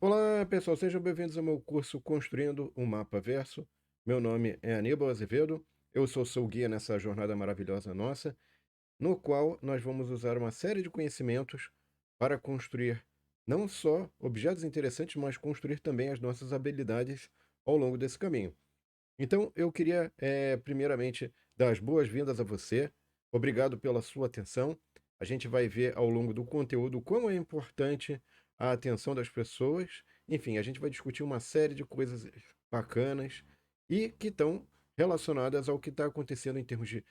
Olá, pessoal, sejam bem-vindos ao meu curso Construindo um Mapa Verso. Meu nome é Aníbal Azevedo, eu sou seu guia nessa jornada maravilhosa nossa, no qual nós vamos usar uma série de conhecimentos para construir não só objetos interessantes, mas construir também as nossas habilidades ao longo desse caminho. Então, eu queria, primeiramente, dar as boas-vindas a você. Obrigado pela sua atenção. A gente vai ver ao longo do conteúdo como é importante a atenção das pessoas. Enfim, a gente vai discutir uma série de coisas bacanas e que estão relacionadas ao que está acontecendo em termos de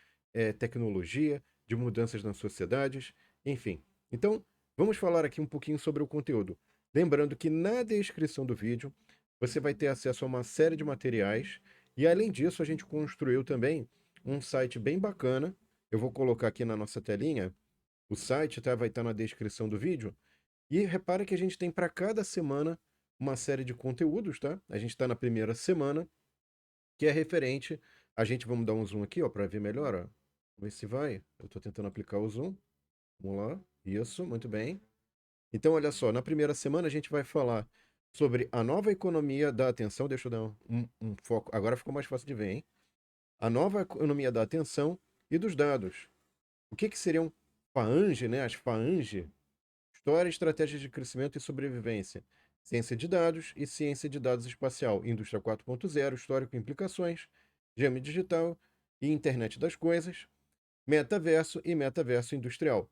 tecnologia, de mudanças nas sociedades, enfim. Então, vamos falar aqui um pouquinho sobre o conteúdo. Lembrando que na descrição do vídeo você vai ter acesso a uma série de materiais e além disso, a gente construiu também um site bem bacana. Eu vou colocar aqui na nossa telinha. O site, tá? Vai estar na descrição do vídeo. E repara que a gente tem para cada semana uma série de conteúdos, tá? A gente está na primeira semana, que é referente. A gente, vamos dar um zoom aqui, ó, para ver melhor, ó. Vamos ver se vai. Eu estou tentando aplicar o zoom. Vamos lá. Isso, muito bem. Então, olha só, na primeira semana a gente vai falar sobre a nova economia da atenção. Deixa eu dar um foco. Agora ficou mais fácil de ver, hein? A nova economia da atenção e dos dados. O que seriam FAANG, né? As FAANG, História, Estratégias de Crescimento e Sobrevivência, Ciência de Dados e Ciência de Dados Espacial, Indústria 4.0, Histórico e Implicações, Gêmeo Digital e Internet das Coisas, Metaverso e Metaverso Industrial.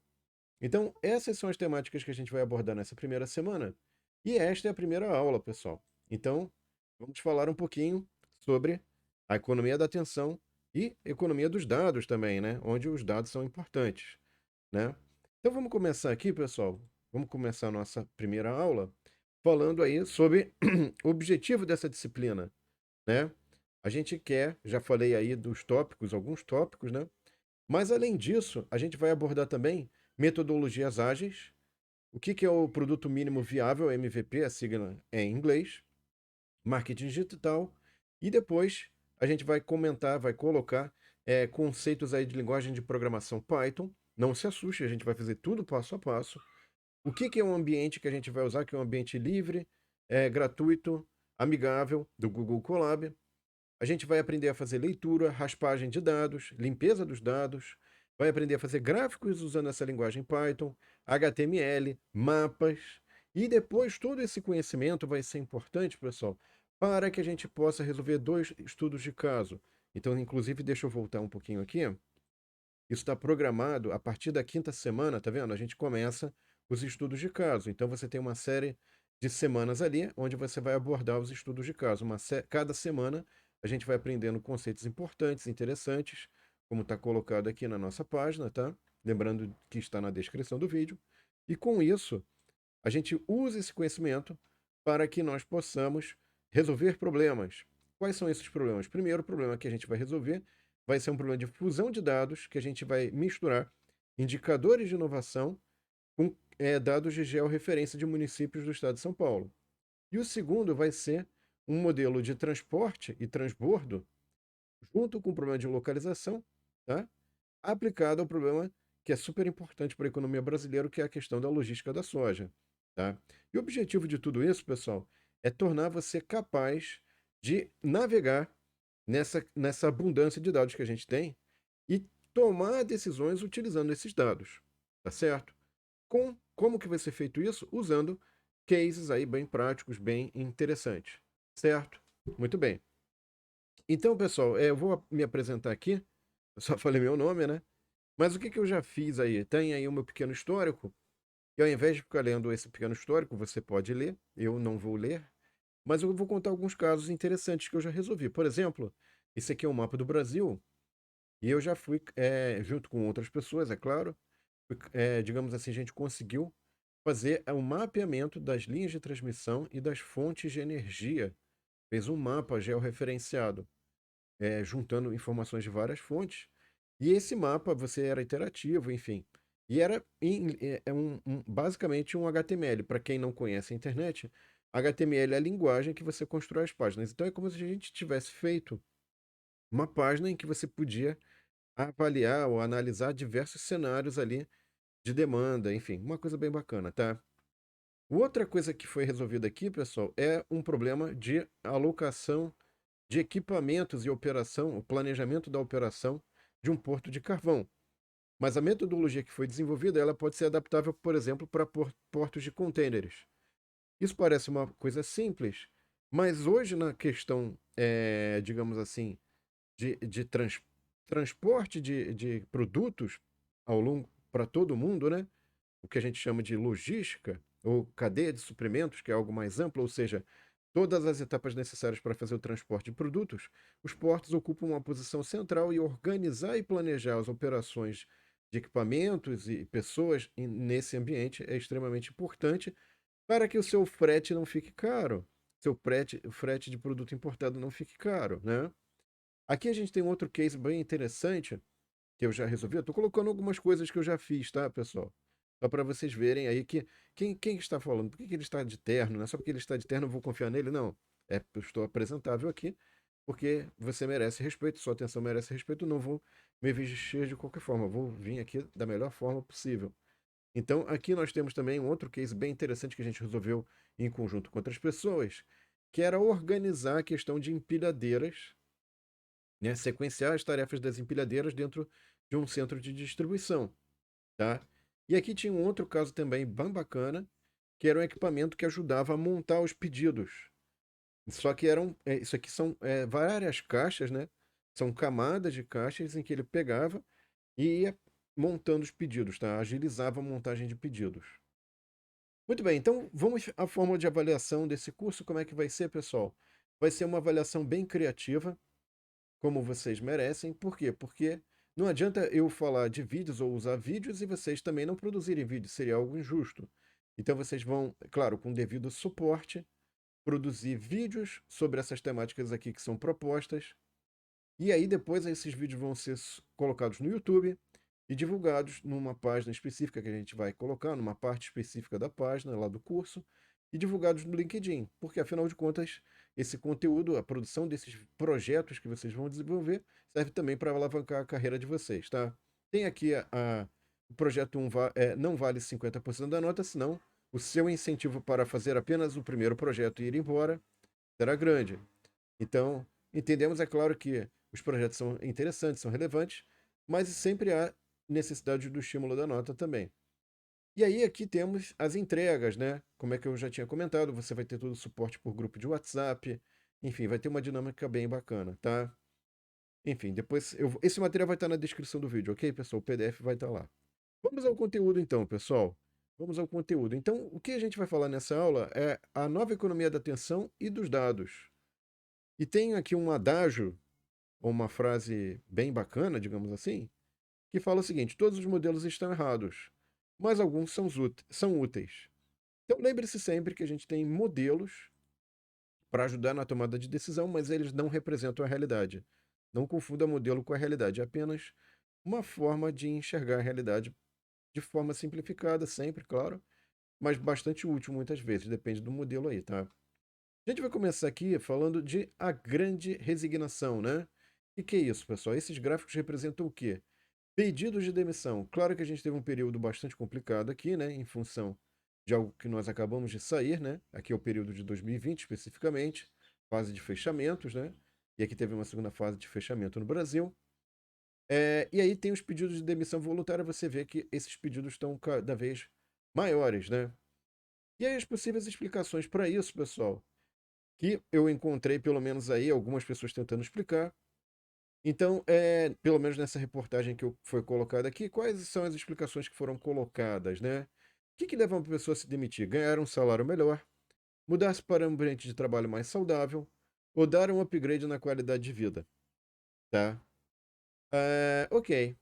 Então, essas são as temáticas que a gente vai abordar nessa primeira semana. E esta é a primeira aula, pessoal. Então, vamos falar um pouquinho sobre a economia da atenção e economia dos dados também, né? Onde os dados são importantes, né? Então, vamos começar aqui, pessoal. Vamos começar a nossa primeira aula falando aí sobre o objetivo dessa disciplina, né? A gente quer, já falei aí dos tópicos, alguns tópicos, né? Mas, além disso, a gente vai abordar também metodologias ágeis, o que é o produto mínimo viável, MVP, a sigla é em inglês, marketing digital, e depois a gente vai comentar, vai colocar conceitos aí de linguagem de programação Python. Não se assuste, a gente vai fazer tudo passo a passo. O que é um ambiente que a gente vai usar, que é um ambiente livre, gratuito, amigável, do Google Colab. A gente vai aprender a fazer leitura, raspagem de dados, limpeza dos dados, vai aprender a fazer gráficos usando essa linguagem Python, HTML, mapas, e depois todo esse conhecimento vai ser importante, pessoal, para que a gente possa resolver dois estudos de caso. Então, inclusive, deixa eu voltar um pouquinho aqui. Isso está programado a partir da quinta semana, tá vendo? A gente começa os estudos de caso. Então, você tem uma série de semanas ali, onde você vai abordar os estudos de caso. Cada semana a gente vai aprendendo conceitos importantes, interessantes, como está colocado aqui na nossa página, tá? Lembrando que está na descrição do vídeo. E com isso, a gente usa esse conhecimento para que nós possamos resolver problemas. Quais são esses problemas? Primeiro problema que a gente vai resolver vai ser um problema de fusão de dados, que a gente vai misturar indicadores de inovação com dados de georreferência de municípios do estado de São Paulo. E o segundo vai ser um modelo de transporte e transbordo, junto com o problema de localização, tá? Aplicado ao problema que é super importante para a economia brasileira, que é a questão da logística da soja, tá? E o objetivo de tudo isso, pessoal, é tornar você capaz de navegar nessa abundância de dados que a gente tem e tomar decisões utilizando esses dados, tá certo? Como que vai ser feito isso? Usando cases aí bem práticos, bem interessantes, certo? Muito bem. Então, pessoal, eu vou me apresentar aqui. Eu só falei meu nome, né? Mas o que eu já fiz aí? Tem aí o meu pequeno histórico. E ao invés de ficar lendo esse pequeno histórico, você pode ler. Eu não vou ler. Mas eu vou contar alguns casos interessantes que eu já resolvi. Por exemplo, esse aqui é um mapa do Brasil. E eu já fui, junto com outras pessoas, é claro. Digamos assim, a gente conseguiu fazer um mapeamento das linhas de transmissão e das fontes de energia. Fez um mapa georreferenciado, juntando informações de várias fontes. E esse mapa você era interativo, enfim. E era basicamente um HTML. Para quem não conhece a internet, HTML é a linguagem que você constrói as páginas. Então é como se a gente tivesse feito uma página em que você podia avaliar ou analisar diversos cenários ali de demanda, enfim, uma coisa bem bacana, tá? Outra coisa que foi resolvida aqui, pessoal, é um problema de alocação de equipamentos e operação, o planejamento da operação de um porto de carvão. Mas a metodologia que foi desenvolvida, ela pode ser adaptável, por exemplo, para portos de contêineres. Isso parece uma coisa simples, mas hoje na questão, digamos assim, de transporte de produtos ao longo para todo mundo, né? O que a gente chama de logística ou cadeia de suprimentos, que é algo mais amplo, ou seja, todas as etapas necessárias para fazer o transporte de produtos, os portos ocupam uma posição central e organizar e planejar as operações de equipamentos e pessoas nesse ambiente é extremamente importante para que o seu frete não fique caro, o frete de produto importado não fique caro, né? Aqui a gente tem um outro case bem interessante que eu já resolvi. Eu estou colocando algumas coisas que eu já fiz, tá, pessoal? Só para vocês verem aí que quem está falando, por que ele está de terno? Não é só porque ele está de terno eu vou confiar nele, não. Eu estou apresentável aqui porque você merece respeito, sua atenção merece respeito, não vou me vestir de qualquer forma, eu vou vir aqui da melhor forma possível. Então, aqui nós temos também um outro case bem interessante que a gente resolveu em conjunto com outras pessoas, que era organizar a questão de empilhadeiras, né, sequenciar as tarefas das empilhadeiras dentro de um centro de distribuição, tá? E aqui tinha um outro caso também bem bacana, que era um equipamento que ajudava a montar os pedidos. Só que isso aqui são várias caixas, né? São camadas de caixas em que ele pegava e ia montando os pedidos, tá? Agilizava a montagem de pedidos. Muito bem, então vamos à forma de avaliação desse curso. Como é que vai ser, pessoal? Vai ser uma avaliação bem criativa, como vocês merecem. Por quê? Porque não adianta eu falar de vídeos ou usar vídeos e vocês também não produzirem vídeos, seria algo injusto. Então vocês vão, claro, com devido suporte, produzir vídeos sobre essas temáticas aqui que são propostas. E aí depois esses vídeos vão ser colocados no YouTube e divulgados numa página específica que a gente vai colocar, numa parte específica da página lá do curso, e divulgados no LinkedIn, porque afinal de contas, esse conteúdo, a produção desses projetos que vocês vão desenvolver, serve também para alavancar a carreira de vocês, tá? Tem aqui o projeto 1 não vale 50% da nota, senão o seu incentivo para fazer apenas o primeiro projeto e ir embora será grande. Então, entendemos, é claro, que os projetos são interessantes, são relevantes, mas sempre há necessidade do estímulo da nota também. E aí aqui temos as entregas, né? Como é que eu já tinha comentado, você vai ter todo o suporte por grupo de WhatsApp, enfim, vai ter uma dinâmica bem bacana, tá? Enfim, depois esse material vai estar na descrição do vídeo, ok, pessoal? O PDF vai estar lá. Vamos ao conteúdo então, pessoal. Vamos ao conteúdo. Então, o que a gente vai falar nessa aula é a nova economia da atenção e dos dados. E tem aqui um adágio, ou uma frase bem bacana, digamos assim, que fala o seguinte: todos os modelos estão errados, mas alguns são úteis. Então lembre-se sempre que a gente tem modelos para ajudar na tomada de decisão, mas eles não representam a realidade. Não confunda modelo com a realidade, é apenas uma forma de enxergar a realidade de forma simplificada, sempre, claro, mas bastante útil muitas vezes, depende do modelo aí, tá? A gente vai começar aqui falando de a grande resignação, né? O que é isso, pessoal? Esses gráficos representam o quê? Pedidos de demissão. Claro que a gente teve um período bastante complicado aqui, né? Em função de algo que nós acabamos de sair, né? Aqui é o período de 2020 especificamente, fase de fechamentos, né? E aqui teve uma segunda fase de fechamento no Brasil. E aí tem os pedidos de demissão voluntária, você vê que esses pedidos estão cada vez maiores, né? E aí as possíveis explicações para isso, pessoal, que eu encontrei pelo menos aí algumas pessoas tentando explicar. Então, pelo menos nessa reportagem que foi colocada aqui, quais são as explicações que foram colocadas, né? O que leva uma pessoa a se demitir? Ganhar um salário melhor, mudar-se para um ambiente de trabalho mais saudável ou dar um upgrade na qualidade de vida, tá? Ok.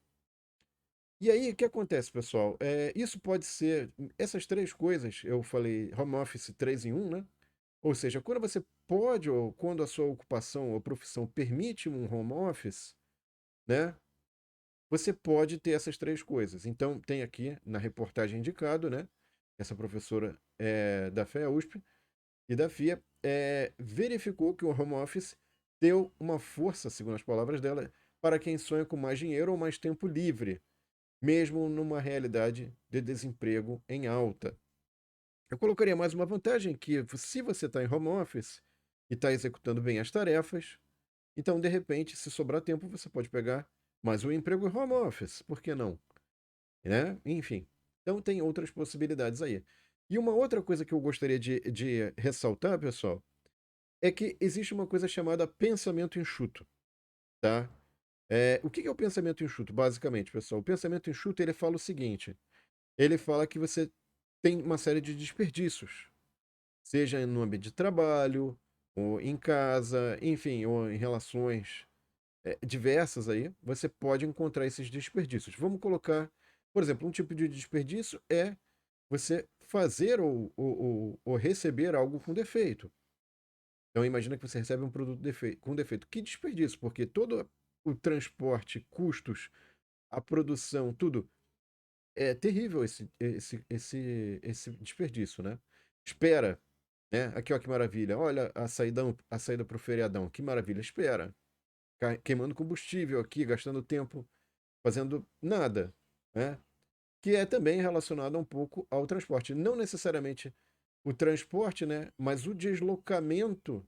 E aí, o que acontece, pessoal? Isso pode ser, essas três coisas, eu falei home office 3 em 1, né? Ou seja, quando você pode ou quando a sua ocupação ou profissão permite um home office, né? Você pode ter essas três coisas. Então, tem aqui na reportagem indicado, né? Essa professora da FEA USP e da FIA verificou que o home office deu uma força, segundo as palavras dela, para quem sonha com mais dinheiro ou mais tempo livre, mesmo numa realidade de desemprego em alta. Eu colocaria mais uma vantagem que se você está em home office e está executando bem as tarefas, então de repente, se sobrar tempo, você pode pegar mais um emprego em home office, por que não? Né? Enfim, então tem outras possibilidades aí. E uma outra coisa que eu gostaria de ressaltar, pessoal, é que existe uma coisa chamada pensamento enxuto, tá? O que é o pensamento enxuto, basicamente, pessoal? O pensamento enxuto, ele fala o seguinte, ele fala que você tem uma série de desperdícios, seja no ambiente de trabalho, ou em casa, enfim, ou em relações diversas aí, você pode encontrar esses desperdícios. Vamos colocar, por exemplo, um tipo de desperdício é você fazer ou receber algo com defeito. Então imagina que você recebe um produto com defeito. Que desperdício, porque todo o transporte, custos, a produção, tudo é terrível esse desperdício, né? Espera, né? Aqui, ó, que maravilha. Olha a saída para o feriadão. Que maravilha. Espera. Queimando combustível aqui, gastando tempo, fazendo nada, né? Que é também relacionado um pouco ao transporte. Não necessariamente o transporte, né? Mas o deslocamento,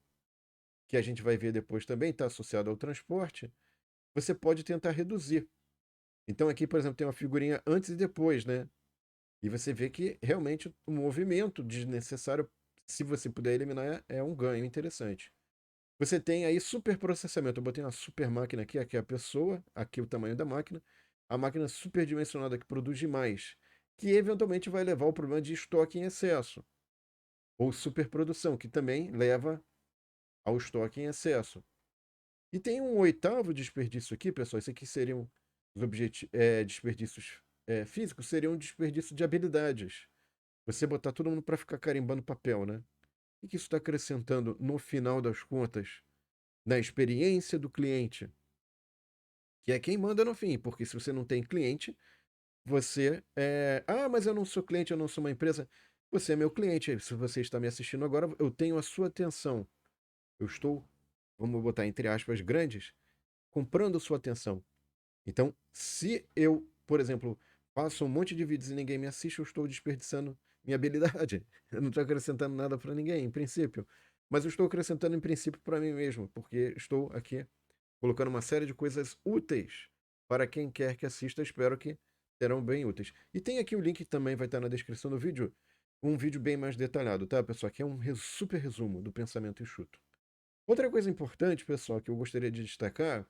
que a gente vai ver depois também está associado ao transporte, você pode tentar reduzir. Então aqui, por exemplo, tem uma figurinha antes e depois, né? E você vê que realmente o movimento desnecessário, se você puder eliminar, é um ganho interessante. Você tem aí superprocessamento. Eu botei uma super máquina aqui é a pessoa, aqui o tamanho da máquina. A máquina superdimensionada que produz demais, que eventualmente vai levar ao problema de estoque em excesso. Ou superprodução, que também leva ao estoque em excesso. E tem um oitavo desperdício aqui, pessoal. Isso aqui seriam os desperdícios físicos, seriam um desperdício de habilidades. Você botar todo mundo para ficar carimbando papel, né? O que isso está acrescentando no final das contas na experiência do cliente? Que é quem manda no fim, porque se você não tem cliente, você é. Ah, mas eu não sou cliente, eu não sou uma empresa. Você é meu cliente. Se você está me assistindo agora, eu tenho a sua atenção. Eu estou, vamos botar entre aspas grandes, comprando sua atenção. Então, se eu, por exemplo, faço um monte de vídeos e ninguém me assiste, eu estou desperdiçando minha habilidade. Eu não estou acrescentando nada para ninguém, em princípio. Mas eu estou acrescentando, em princípio, para mim mesmo, porque estou aqui colocando uma série de coisas úteis para quem quer que assista. Espero que serão bem úteis. E tem aqui o link que também vai estar na descrição do vídeo, um vídeo bem mais detalhado, tá, pessoal? Aqui é um super resumo do pensamento enxuto. Outra coisa importante, pessoal, que eu gostaria de destacar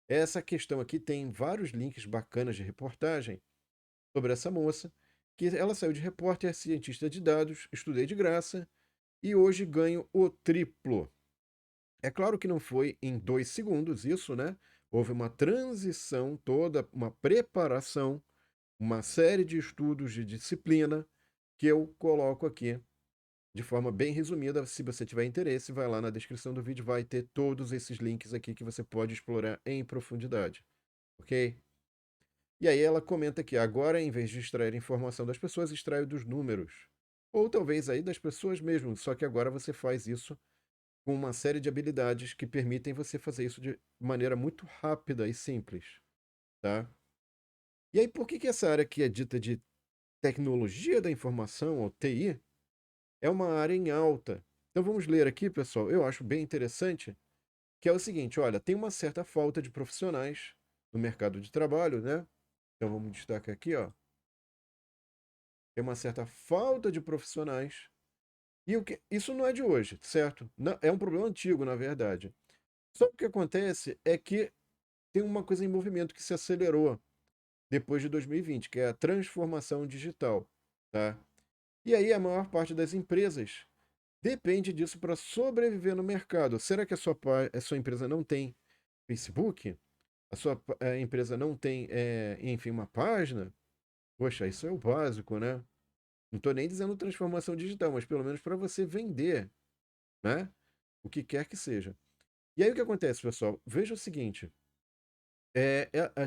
é essa questão aqui. Tem vários links bacanas de reportagem sobre essa moça, que ela saiu de repórter, cientista de dados, estudei de graça e hoje ganho o triplo. É claro que não foi em 2 segundos isso, né? Houve uma transição toda, uma preparação, uma série de estudos de disciplina que eu coloco aqui de forma bem resumida. Se você tiver interesse, vai lá na descrição do vídeo, vai ter todos esses links aqui que você pode explorar em profundidade, ok? E aí ela comenta que agora, em vez de extrair informação das pessoas, extraio dos números. Ou talvez aí das pessoas mesmo, só que agora você faz isso com uma série de habilidades que permitem você fazer isso de maneira muito rápida e simples, tá? E aí, por que que essa área que é dita de tecnologia da informação, ou TI, é uma área em alta? Então vamos ler aqui, pessoal. Eu acho bem interessante, que é o seguinte, olha, tem uma certa falta de profissionais no mercado de trabalho, né? Então vamos destacar aqui, ó. Tem uma certa falta de profissionais. E isso não é de hoje, certo? É um problema antigo, na verdade. Só que o que acontece é que tem uma coisa em movimento que se acelerou depois de 2020, que é a transformação digital, tá? E aí a maior parte das empresas depende disso para sobreviver no mercado. Será que a sua empresa não tem Facebook? A sua empresa não tem, enfim, uma página? Poxa, isso é o básico, né? Não estou nem dizendo transformação digital, mas pelo menos para você vender, né? O que quer que seja. E aí o que acontece, pessoal? Veja o seguinte: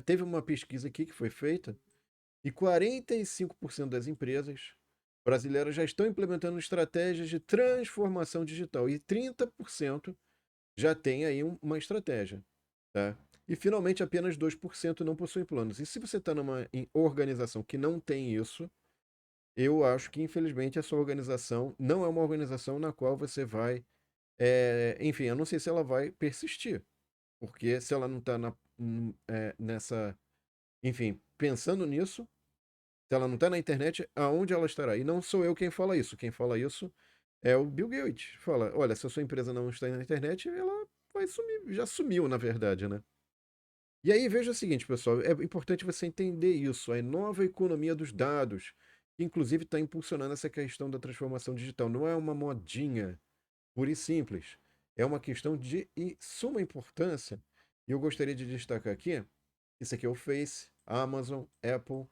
teve uma pesquisa aqui que foi feita e 45% das empresas brasileiras já estão implementando estratégias de transformação digital e 30% já tem aí uma estratégia, tá? E finalmente apenas 2% não possuem planos. E se você está numa organização que não tem isso, eu acho que, infelizmente, essa organização não é uma organização na qual você vai. Enfim, eu não sei se ela vai persistir, porque se ela não está nessa. Enfim, pensando nisso, se ela não está na internet, aonde ela estará? E não sou eu quem fala isso. Quem fala isso é o Bill Gates. Fala: olha, se a sua empresa não está na internet, ela vai sumir. Já sumiu, na verdade, né? E aí veja o seguinte, pessoal, é importante você entender isso, a nova economia dos dados, que inclusive está impulsionando essa questão da transformação digital. Não é uma modinha, pura e simples. É uma questão de suma importância. E eu gostaria de destacar aqui, isso aqui é o Face, Amazon, Apple,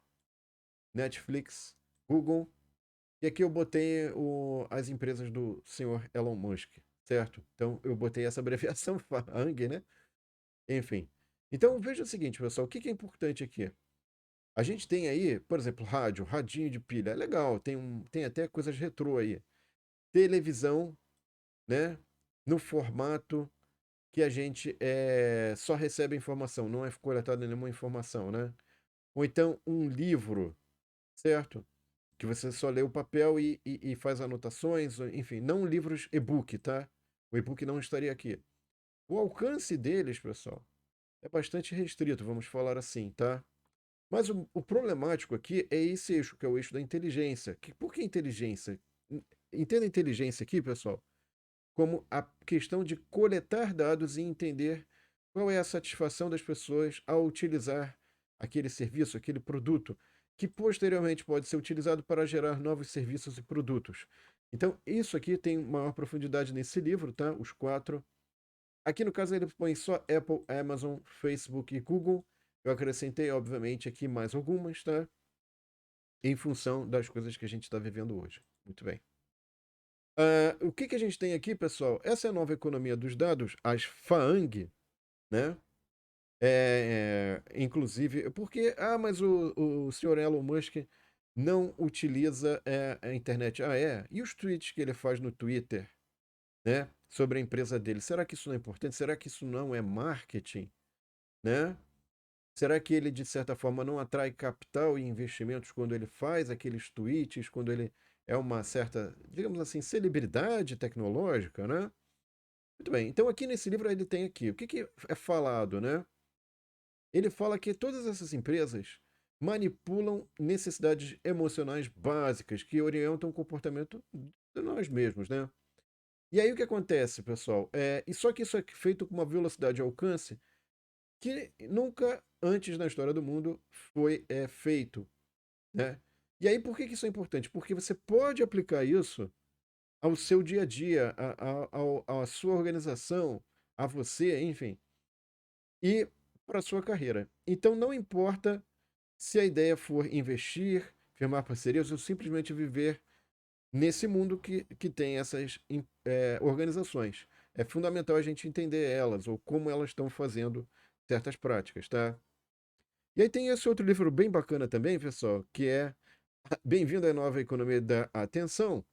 Netflix, Google, e aqui eu botei as empresas do senhor Elon Musk, certo? Então eu botei essa abreviação FAANG, né? Enfim. Então veja o seguinte, pessoal, o que é importante aqui? A gente tem aí, por exemplo, rádio, radinho de pilha, é legal, tem até coisas retrô aí. Televisão, né? No formato que a gente só recebe informação, não é coletada nenhuma informação, né? Ou então um livro, certo? Que você só lê o papel e faz anotações, enfim, não livros e-book, tá? O e-book não estaria aqui. O alcance deles, pessoal, é bastante restrito, vamos falar assim, tá? Mas o problemático aqui é esse eixo, que é o eixo da inteligência. Por que inteligência? Entenda a inteligência aqui, pessoal, como a questão de coletar dados e entender qual é a satisfação das pessoas ao utilizar aquele serviço, aquele produto, que posteriormente pode ser utilizado para gerar novos serviços e produtos. Então, isso aqui tem maior profundidade nesse livro, tá? Os quatro. Aqui no caso ele põe só Apple, Amazon, Facebook e Google. Eu acrescentei, obviamente, aqui mais algumas, tá? Em função das coisas que a gente está vivendo hoje. Muito bem. O que a gente tem aqui, pessoal? Essa é a nova economia dos dados, as FAANG, né? Inclusive, porque, mas o senhor Elon Musk não utiliza a internet. Ah, é? E os tweets que ele faz no Twitter, né? Sobre a empresa dele. Será que isso não é importante? Será que isso não é marketing, né? Será que ele, de certa forma, não atrai capital e investimentos quando ele faz aqueles tweets, quando ele é uma certa, digamos assim, celebridade tecnológica, né? Muito bem. Então, aqui nesse livro ele tem aqui, o que é falado, né? Ele fala que todas essas empresas manipulam necessidades emocionais básicas que orientam o comportamento de nós mesmos, né? E aí o que acontece, pessoal? E só que isso é feito com uma velocidade de alcance que nunca antes na história do mundo foi feito, né? E aí por que isso é importante? Porque você pode aplicar isso ao seu dia a dia, à sua organização, a você, enfim, e para a sua carreira. Então não importa se a ideia for investir, firmar parcerias ou simplesmente viver nesse mundo que tem essas organizações. É fundamental a gente entender elas ou como elas estão fazendo certas práticas, tá? E aí tem esse outro livro bem bacana também, pessoal, que é Bem-vindo à Nova Economia da Atenção,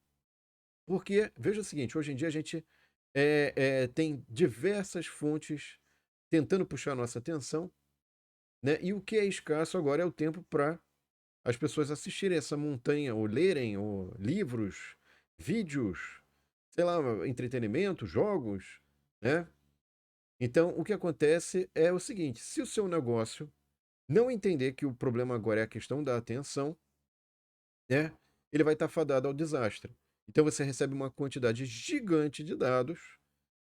porque, veja o seguinte, hoje em dia a gente tem diversas fontes tentando puxar a nossa atenção, né? E o que é escasso agora é o tempo para as pessoas assistirem essa montanha, ou lerem, ou livros, vídeos, sei lá, entretenimento, jogos, né? Então, o que acontece é o seguinte: se o seu negócio não entender que o problema agora é a questão da atenção, né? Ele vai estar fadado ao desastre. Então, você recebe uma quantidade gigante de dados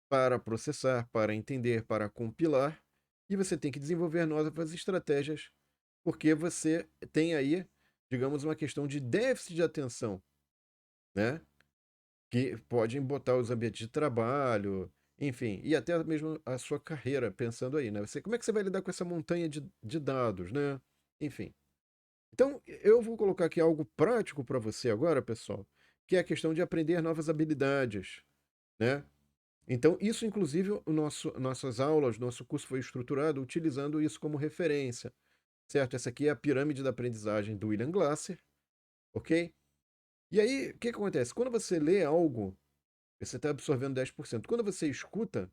para processar, para entender, para compilar, e você tem que desenvolver novas estratégias, porque você tem aí, digamos, uma questão de déficit de atenção, né? Que podem botar os ambientes de trabalho, enfim, e até mesmo a sua carreira, pensando aí, né? Como é que você vai lidar com essa montanha de dados, né? Enfim. Então, eu vou colocar aqui algo prático para você agora, pessoal, que é a questão de aprender novas habilidades, né? Então, isso, inclusive, nossas aulas, nosso curso foi estruturado utilizando isso como referência, certo? Essa aqui é a pirâmide da aprendizagem do William Glasser, ok? E aí, o que acontece? Quando você lê algo, você está absorvendo 10%. Quando você escuta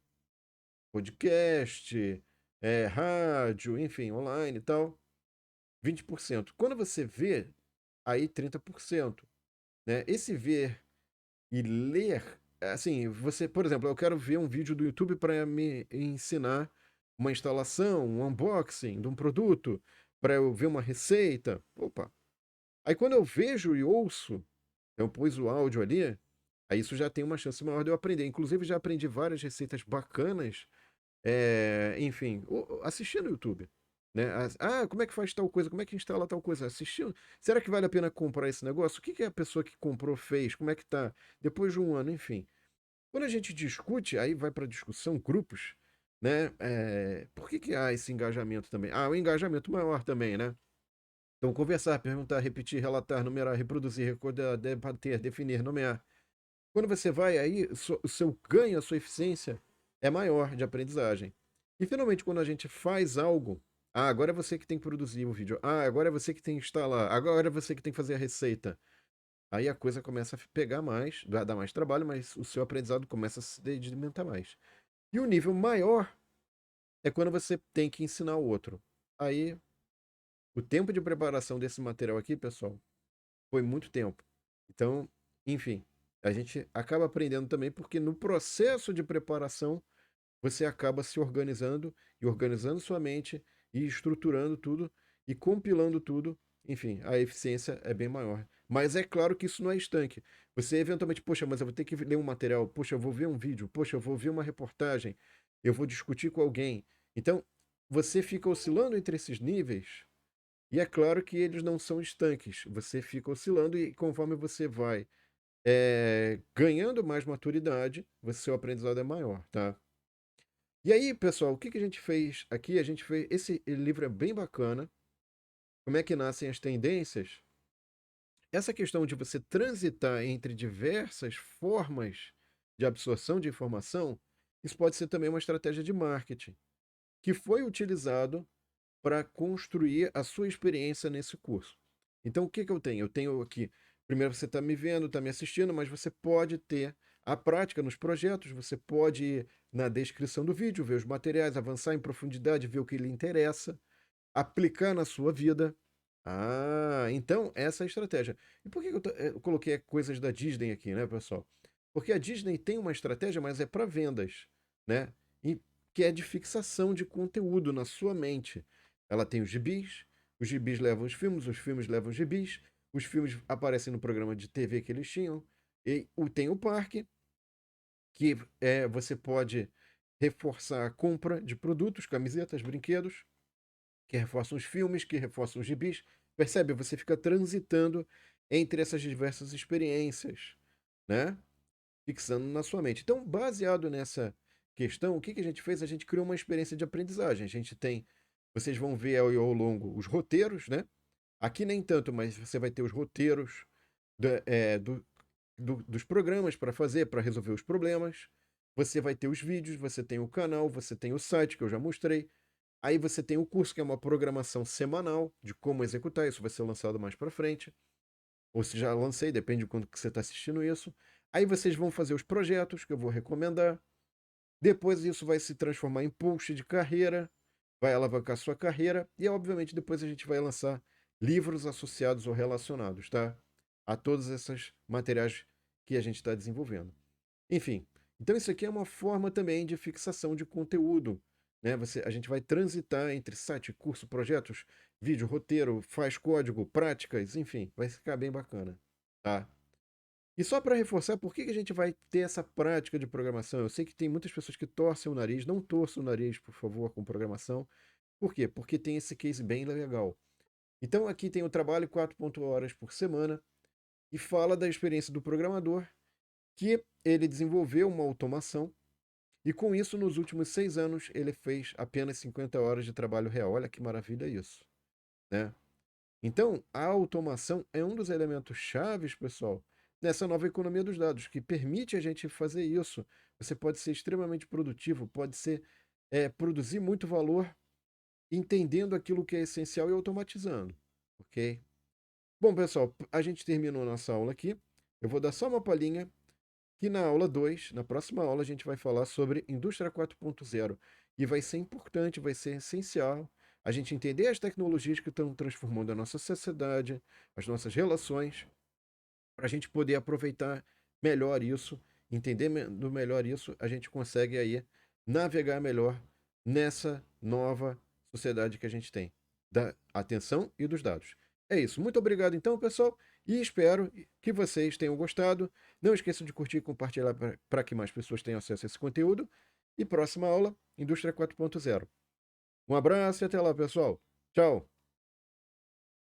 podcast, rádio, enfim, online e tal, 20%. Quando você vê, aí 30%, né? Esse ver e ler, assim, você, por exemplo, eu quero ver um vídeo do YouTube para me ensinar uma instalação, um unboxing de um produto, para eu ver uma receita. Opa! Aí quando eu vejo e ouço, eu pus o áudio ali, aí isso já tem uma chance maior de eu aprender. Inclusive, já aprendi várias receitas bacanas, enfim, assistindo no YouTube. Né? Como é que faz tal coisa? Como é que instala tal coisa? Assistindo. Será que vale a pena comprar esse negócio? O que que a pessoa que comprou fez? Como é que tá? Depois de um ano, enfim. Quando a gente discute, aí vai para discussão, grupos, né? Por que que há esse engajamento também? O engajamento maior também, né? Então, conversar, perguntar, repetir, relatar, numerar, reproduzir, recordar, debater, definir, nomear. Quando você vai aí, o seu ganho, a sua eficiência é maior de aprendizagem. E finalmente, quando a gente faz algo, agora é você que tem que produzir o vídeo. Agora é você que tem que instalar. Agora é você que tem que fazer a receita. Aí a coisa começa a pegar mais, vai dar mais trabalho, mas o seu aprendizado começa a se sedimentar mais. E o nível maior é quando você tem que ensinar o outro. Aí, o tempo de preparação desse material aqui, pessoal, foi muito tempo. Então, enfim, a gente acaba aprendendo também porque no processo de preparação você acaba se organizando e organizando sua mente e estruturando tudo e compilando tudo. Enfim, a eficiência é bem maior. Mas é claro que isso não é estanque. Você eventualmente, poxa, mas eu vou ter que ler um material, poxa, eu vou ver um vídeo, poxa, eu vou ver uma reportagem, eu vou discutir com alguém. Então, você fica oscilando entre esses níveis e é claro que eles não são estanques. Você fica oscilando e conforme você vai ganhando mais maturidade, seu aprendizado é maior, tá? E aí, pessoal, o que que a gente fez aqui? A gente fez. Esse livro é bem bacana. Como é que nascem as tendências? Essa questão de você transitar entre diversas formas de absorção de informação, isso pode ser também uma estratégia de marketing, que foi utilizado para construir a sua experiência nesse curso. Então, o que que eu tenho? Eu tenho aqui, primeiro você está me vendo, está me assistindo, mas você pode ter a prática nos projetos, você pode ir na descrição do vídeo, ver os materiais, avançar em profundidade, ver o que lhe interessa, aplicar na sua vida. Então essa é a estratégia. E por que que eu coloquei coisas da Disney aqui, né, pessoal? Porque a Disney tem uma estratégia, mas é para vendas, né? E que é de fixação de conteúdo na sua mente. Ela tem os gibis levam os filmes levam os filmes aparecem no programa de TV que eles tinham, e tem o parque, que você pode reforçar a compra de produtos, camisetas, brinquedos, que reforçam os filmes, que reforçam os gibis. Percebe? Você fica transitando entre essas diversas experiências, né? Fixando na sua mente. Então, baseado nessa questão, o que que a gente fez? A gente criou uma experiência de aprendizagem. A gente tem, vocês vão ver ao longo os roteiros, né? Aqui nem tanto, mas você vai ter os roteiros dos programas para fazer, para resolver os problemas. Você vai ter os vídeos, você tem o canal, você tem o site que eu já mostrei. Aí você tem o curso, que é uma programação semanal de como executar. Isso vai ser lançado mais para frente. Ou se já lancei, depende de quando que você está assistindo isso. Aí vocês vão fazer os projetos que eu vou recomendar. Depois isso vai se transformar em post de carreira, vai alavancar sua carreira. E obviamente depois a gente vai lançar livros associados ou relacionados, tá? A todos esses materiais que a gente está desenvolvendo. Enfim, então isso aqui é uma forma também de fixação de conteúdo, né? A gente vai transitar entre site, curso, projetos, vídeo, roteiro, faz código, práticas, enfim, vai ficar bem bacana, tá? E só para reforçar, por que que a gente vai ter essa prática de programação? Eu sei que tem muitas pessoas que torcem o nariz, não torçam o nariz, por favor, com programação. Por quê? Porque tem esse case bem legal. Então aqui tem o trabalho 4 horas por semana e fala da experiência do programador, que ele desenvolveu uma automação e com isso, nos últimos 6 anos, ele fez apenas 50 horas de trabalho real. Olha que maravilha isso, né? Então, a automação é um dos elementos chaves, pessoal, nessa nova economia dos dados, que permite a gente fazer isso. Você pode ser extremamente produtivo, pode ser produzir muito valor, entendendo aquilo que é essencial e automatizando, ok? Bom, pessoal, a gente terminou nossa aula aqui. Eu vou dar só uma palhinha que na aula 2, na próxima aula, a gente vai falar sobre indústria 4.0 e vai ser importante, vai ser essencial a gente entender as tecnologias que estão transformando a nossa sociedade, as nossas relações, para a gente poder aproveitar melhor isso, entender melhor isso, a gente consegue aí navegar melhor nessa nova sociedade que a gente tem, da atenção e dos dados. É isso. Muito obrigado então, pessoal, e espero que vocês tenham gostado. Não esqueçam de curtir e compartilhar para que mais pessoas tenham acesso a esse conteúdo. E próxima aula, Indústria 4.0. Um abraço e até lá, pessoal. Tchau!